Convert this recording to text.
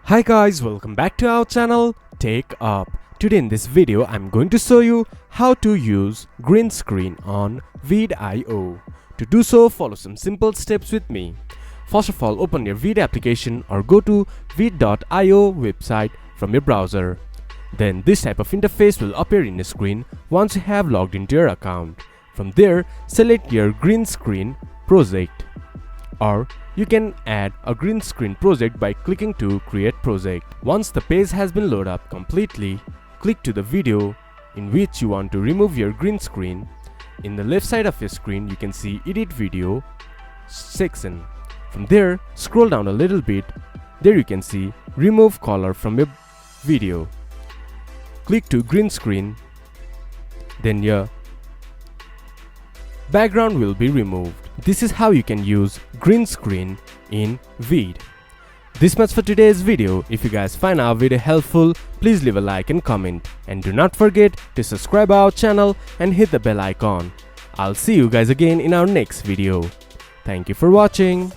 Hi guys, welcome back to our channel TechUp. Today in this video I'm going to show you how to use green screen on Veed IO. To do so, follow some simple steps with me. First of all, open your Veed application or go to Veed.io website from your browser. Then this type of interface will appear in your screen once you have logged into your account. From there, select your green screen project. Or you can add a green screen project by clicking to create project. Once the page has been loaded up completely, click to the video in which you want to remove your green screen. In the left side of your screen you can see edit video section. From there, scroll down a little bit. There you can see remove color from your video. Click to green screen. Then your background will be removed. This is how you can use green screen in Veed. This much for today's video. If you guys find our video helpful, please leave a like and comment. And do not forget to subscribe our channel and hit the bell icon. I'll see you guys again in our next video. Thank you for watching.